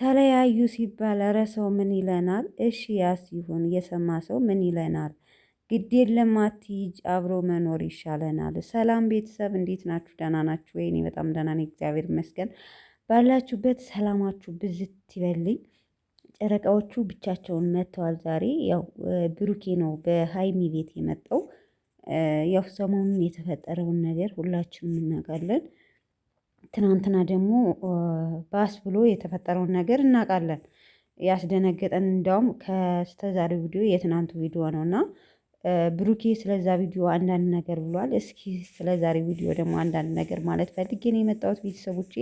ተለያዩ ሲባል ኧረ ሰው ምን ይለናል? እሺ ያስ ይሁን የሰማ ሰው ምን ይለናል? ግድ የለም አትሂጅ አብሮ መኖር ይሻለናል። ሰላም ቤተሰብ እንዴት ናችሁ? ደህና ናችሁ ወይ? እኔ በጣም ደህና ነኝ፣ እግዚአብሔር ይመስገን። ባላችሁበት ሰላማችሁ ብዝት ይበልኝ። ጨረቃዎቹ ብቻቸውን መጥተዋል ዛሬ። ያው ብሩኬ ነው በሀይሚ ቤት የመጣው። ያው ሰሞኑን የተፈጠረውን ነገር ሁላችንም እናውቃለን። ትናንትና ደግሞ ባስ ብሎ የተፈጠረውን ነገር እናውቃለን። ያስደነገጠን እንደውም ከስተዛሬው ቪዲዮ የትናንቱ ቪዲዮ ነው እና ብሩኬ ስለዛ ቪዲዮ አንዳንድ ነገር ብሏል። እስኪ ስለዛሬ ቪዲዮ ደግሞ አንዳንድ ነገር ማለት ፈልጌ ነው የመጣሁት ቤተሰቦቼ።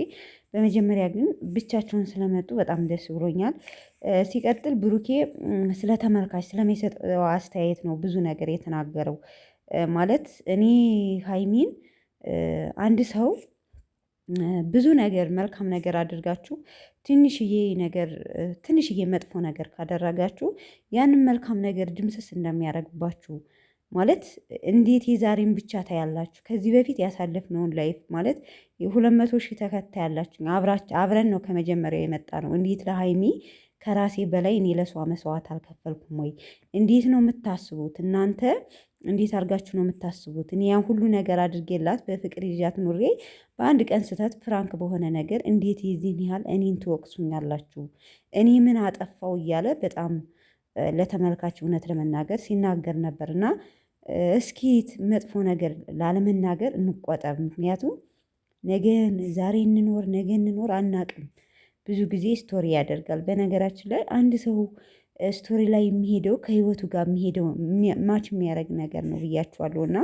በመጀመሪያ ግን ብቻቸውን ስለመጡ በጣም ደስ ብሎኛል። ሲቀጥል ብሩኬ ስለ ተመልካች ስለሚሰጠው አስተያየት ነው ብዙ ነገር የተናገረው። ማለት እኔ ሀይሚን አንድ ሰው ብዙ ነገር መልካም ነገር አድርጋችሁ ትንሽዬ ነገር ትንሽዬ መጥፎ ነገር ካደረጋችሁ ያንን መልካም ነገር ድምስስ እንደሚያደርግባችሁ ማለት እንዴት የዛሬን ብቻ ታያላችሁ? ከዚህ በፊት ያሳለፍነውን ላይፍ ማለት የ200,000 ተከታይ ያላችሁ አብረን ነው ከመጀመሪያው የመጣ ነው። እንዴት ለሀይሚ ከራሴ በላይ እኔ ለሷ መስዋዕት አልከፈልኩም ወይ? እንዴት ነው የምታስቡት እናንተ? እንዴት አድርጋችሁ ነው የምታስቡት? እኔ ያን ሁሉ ነገር አድርጌላት በፍቅር ይዣት ኑሬ በአንድ ቀን ስህተት ፕራንክ በሆነ ነገር እንዴት የዚህን ያህል እኔን ትወቅሱኛላችሁ? እኔ ምን አጠፋው እያለ በጣም ለተመልካች እውነት ለመናገር ሲናገር ነበር። እና እስኪ መጥፎ ነገር ላለመናገር እንቆጠብ። ምክንያቱም ነገን ዛሬ እንኖር ነገ እንኖር አናቅም። ብዙ ጊዜ ስቶሪ ያደርጋል። በነገራችን ላይ አንድ ሰው ስቶሪ ላይ የሚሄደው ከህይወቱ ጋር የሚሄደው ማች የሚያደርግ ነገር ነው ብያችኋለሁ። እና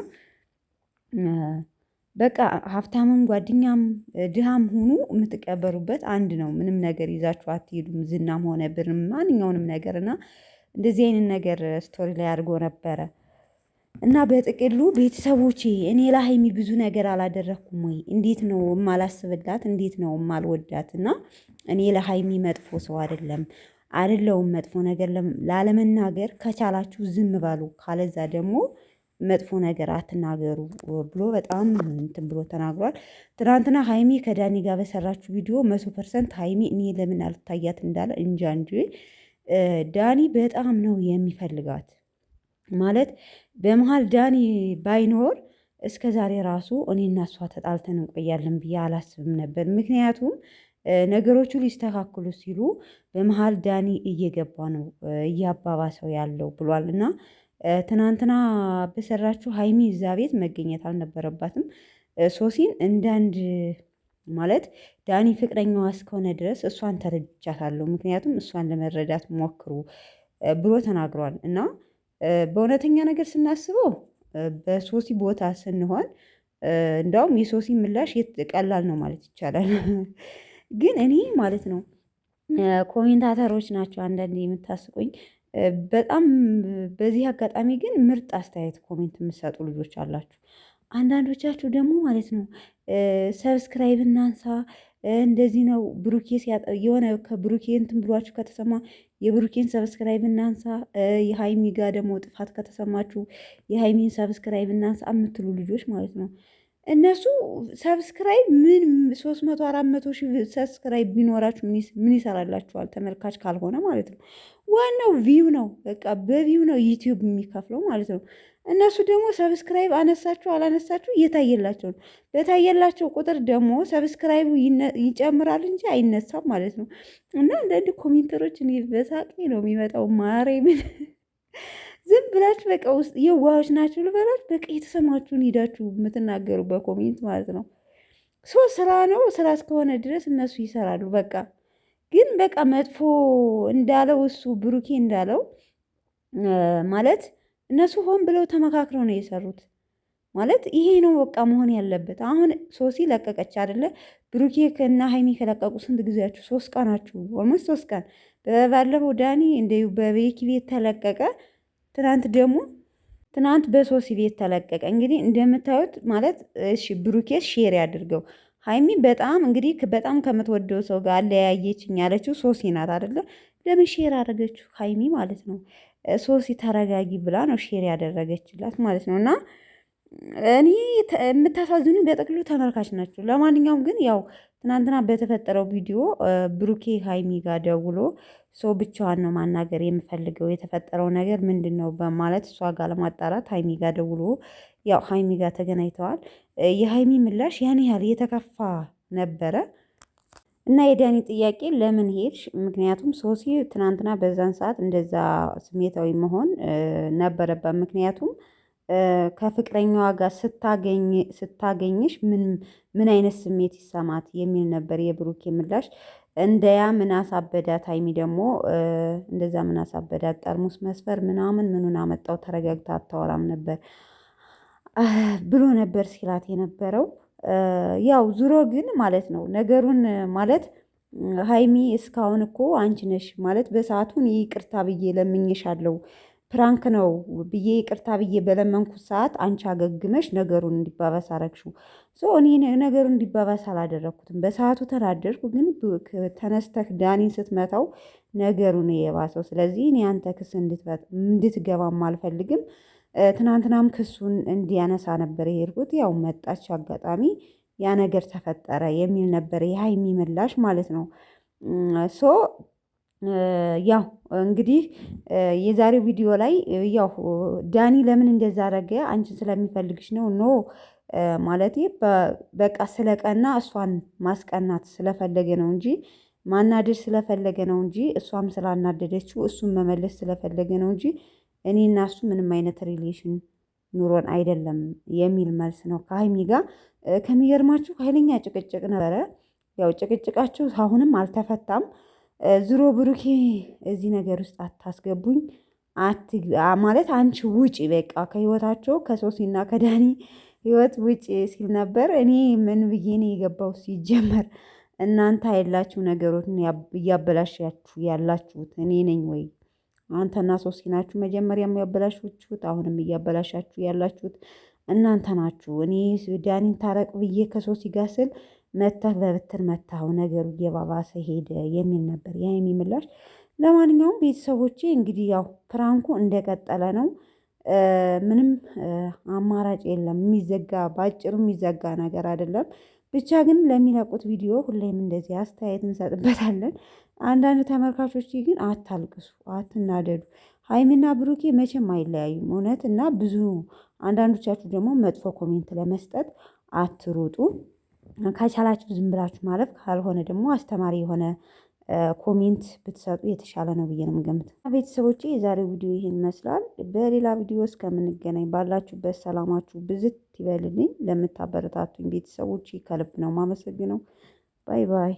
በቃ ሀብታምም ጓደኛም ድሃም ሁኑ የምትቀበሩበት አንድ ነው። ምንም ነገር ይዛችሁ አትሄዱም። ዝናም ሆነ ብርም ማንኛውንም ነገር እና እንደዚህ አይነት ነገር ስቶሪ ላይ አድርጎ ነበረ። እና በጥቅሉ ቤተሰቦቼ እኔ ለሀይሚ ብዙ ነገር አላደረኩም ወይ? እንዴት ነው የማላስብላት? እንዴት ነው የማልወዳት? እና እኔ ለሀይሚ መጥፎ ሰው አይደለሁም። መጥፎ ነገር ላለመናገር ከቻላችሁ ዝም በሉ፣ ካለዛ ደግሞ መጥፎ ነገር አትናገሩ ብሎ በጣም እንትን ብሎ ተናግሯል። ትናንትና ሀይሚ ከዳኒ ጋር በሰራችሁ ቪዲዮ 100% ሀይሚ እኔ ለምን አልታያት እንዳለ እንጃ እንጂ ዳኒ በጣም ነው የሚፈልጋት። ማለት በመሃል ዳኒ ባይኖር እስከ ዛሬ ራሱ እኔና እሷ ተጣልተን እንቆያለን ብዬ አላስብም ነበር። ምክንያቱም ነገሮቹ ሊስተካክሉ ሲሉ በመሃል ዳኒ እየገባ ነው እያባባሰው ያለው ብሏል። እና ትናንትና በሰራችሁ ሀይሚ እዛ ቤት መገኘት አልነበረባትም። ሶሲን እንዳንድ ማለት ዳኒ ፍቅረኛዋ እስከሆነ ድረስ እሷን ተረድቻታለሁ፣ ምክንያቱም እሷን ለመረዳት ሞክሩ ብሎ ተናግሯል። እና በእውነተኛ ነገር ስናስበው በሶሲ ቦታ ስንሆን እንዳውም የሶሲ ምላሽ ቀላል ነው ማለት ይቻላል። ግን እኔ ማለት ነው ኮሜንታተሮች ናቸው አንዳንዴ የምታስቁኝ በጣም። በዚህ አጋጣሚ ግን ምርጥ አስተያየት ኮሜንት የምትሰጡ ልጆች አላችሁ። አንዳንዶቻችሁ ደግሞ ማለት ነው ሰብስክራይብ እናንሳ እንደዚህ ነው ብሩኬ የሆነ ከብሩኬ እንትን ብሏችሁ ከተሰማ የብሩኬን ሰብስክራይብ እናንሳ፣ የሀይሚ ጋር ደግሞ ጥፋት ከተሰማችሁ የሀይሚን ሰብስክራይብ እናንሳ የምትሉ ልጆች ማለት ነው። እነሱ ሰብስክራይብ ምን 300 400 ሺህ ሰብስክራይብ ቢኖራችሁ ምን ይሰራላችኋል? ተመልካች ካልሆነ ማለት ነው። ዋናው ቪው ነው። በቃ በቪው ነው ዩቲዩብ የሚከፍለው ማለት ነው። እነሱ ደግሞ ሰብስክራይብ አነሳችሁ አላነሳችሁ እየታየላቸው ነው። በታየላቸው ቁጥር ደግሞ ሰብስክራይቡ ይጨምራል እንጂ አይነሳም ማለት ነው። እና አንዳንድ ኮሜንተሮች እኔ በሳቄ ነው የሚመጣው። ማርያምን ዝም ብላችሁ በቃ ውስጥ የዋሆች ናቸው ልበላችሁ። በቃ የተሰማችሁን ሄዳችሁ የምትናገሩ በኮሜንት ማለት ነው። ስራ ነው። ስራ እስከሆነ ድረስ እነሱ ይሰራሉ። በቃ ግን በቃ መጥፎ እንዳለው እሱ ብሩኬ እንዳለው ማለት እነሱ ሆን ብለው ተመካክረው ነው የሰሩት። ማለት ይሄ ነው በቃ መሆን ያለበት። አሁን ሶሲ ለቀቀች አይደለ? ብሩኬ እና ሀይሚ ከለቀቁ ስንት ጊዜያችሁ? 3 ቀናችሁ። ኦልሞስት 3 ቀን። ባለፈው ዳኒ እንደው በቤኪ ቤት ተለቀቀ። ትናንት በሶሲ ቤት ተለቀቀ። እንግዲህ እንደምታዩት ማለት እሺ ብሩኬስ ሼር ያድርገው። ሀይሚ በጣም እንግዲህ በጣም ከምትወደው ሰው ጋር አለያየችኝ ያለችው ሶሲ ናት አይደለ? ለምን ሼር አደረገችው? ሀይሚ ማለት ነው። ሶሲ ተረጋጊ ብላ ነው ሼር ያደረገችላት ማለት ነው። እና እኔ የምታሳዝኑ በጥቅሉ ተመልካች ናቸው። ለማንኛውም ግን ያው ትናንትና በተፈጠረው ቪዲዮ ብሩኬ ሀይሚ ጋር ደውሎ ሰው ብቻዋን ነው ማናገር የምፈልገው የተፈጠረው ነገር ምንድነው በማለት እሷ ጋር ለማጣራት ሀይሚ ጋር ደውሎ ያው ሀይሚ ጋር ተገናኝተዋል። የሀይሚ ምላሽ ያን ያህል የተከፋ ነበረ። እና የዳኒ ጥያቄ ለምን ሄድሽ? ምክንያቱም ሶሲ ትናንትና በዛን ሰዓት እንደዛ ስሜታዊ መሆን ነበረባት። ምክንያቱም ከፍቅረኛዋ ጋር ስታገኝሽ ምን አይነት ስሜት ይሰማት የሚል ነበር የብሩኬ ምላሽ። እንደያ ምን አሳበዳት? ሀይሚ ደግሞ እንደዛ ምን አሳበዳት? ጠርሙስ መስፈር ምናምን ምኑን አመጣው? ተረጋግታ አታወራም ነበር ብሎ ነበር ሲላት የነበረው። ያው ዙሮ ግን ማለት ነው ነገሩን ማለት ሀይሚ እስካሁን እኮ አንቺ ነሽ ማለት በሰዓቱን ይቅርታ ብዬ ለምኜሻለሁ ፕራንክ ነው ብዬ ይቅርታ ብዬ በለመንኩት ሰዓት አንቺ አገግመሽ ነገሩን እንዲባባስ አረግሽው። እኔ ነገሩን እንዲባባስ አላደረግኩትም። በሰዓቱ ተናደድኩ፣ ግን ተነስተህ ዳኒን ስትመታው ነገሩን የባሰው። ስለዚህ እኔ አንተ ክስ እንድትገባም አልፈልግም። ትናንትናም ክሱን እንዲያነሳ ነበር የሄድኩት። ያው መጣች አጋጣሚ ያ ነገር ተፈጠረ የሚል ነበር የሀይሚ ምላሽ ማለት ነው። ያው እንግዲህ የዛሬው ቪዲዮ ላይ ያው ዳኒ ለምን እንደዛ አደረገ? አንቺን ስለሚፈልግሽ ነው ኖ ማለቴ በቃ ስለቀና እሷን ማስቀናት ስለፈለገ ነው እንጂ ማናደድ ስለፈለገ ነው እንጂ እሷም ስላናደደችው እሱን መመለስ ስለፈለገ ነው እንጂ እኔና እሱ ምንም አይነት ሪሌሽን ኑሮን አይደለም የሚል መልስ ነው ከሀይሚ ጋር። ከሚገርማችሁ ኃይለኛ ጭቅጭቅ ነበረ። ያው ጭቅጭቃቸው አሁንም አልተፈታም። ዝሮ ብሩኬ እዚህ ነገር ውስጥ አታስገቡኝ ማለት አንቺ ውጪ በቃ ከህይወታቸው ከሶሲና ከዳኒ ህይወት ውጪ ሲል ነበር። እኔ ምን ብዬ ነው የገባው? ሲጀመር እናንተ የላችሁ ነገሮችን እያበላሻችሁ ያላችሁት እኔ ነኝ ወይ አንተና ሶሲ ናችሁ? መጀመሪያም ያበላሻችሁት አሁንም እያበላሻችሁ ያላችሁት እናንተ ናችሁ። እኔ ዳኒን ታረቅ ብዬ ከሶሲ ጋር ስል መተህ በብትር መታው ነገሩ እየባባሰ ሄደ የሚል ነበር የሀይሚ ምላሽ። ለማንኛውም ቤተሰቦቼ እንግዲህ ያው ፕራንኩ እንደቀጠለ ነው። ምንም አማራጭ የለም። የሚዘጋ በአጭሩ የሚዘጋ ነገር አይደለም። ብቻ ግን ለሚለቁት ቪዲዮ ሁሌም እንደዚህ አስተያየት እንሰጥበታለን። አንዳንድ ተመልካቾች ግን አታልቅሱ፣ አትናደዱ። ሀይሚና ብሩኬ መቼም አይለያዩም እውነት። እና ብዙ አንዳንዶቻችሁ ደግሞ መጥፎ ኮሜንት ለመስጠት አትሩጡ። ከቻላችሁ ዝም ብላችሁ ማለፍ፣ ካልሆነ ደግሞ አስተማሪ የሆነ ኮሜንት ብትሰጡ የተሻለ ነው ብዬ ነው የምገምት። ቤተሰቦቼ የዛሬው ቪዲዮ ይህን ይመስላል። በሌላ ቪዲዮ እስከምንገናኝ ባላችሁበት ሰላማችሁ ብዝት ይበልልኝ። ለምታበረታቱኝ ቤተሰቦቼ ከልብ ነው ማመሰግነው። ባይ ባይ።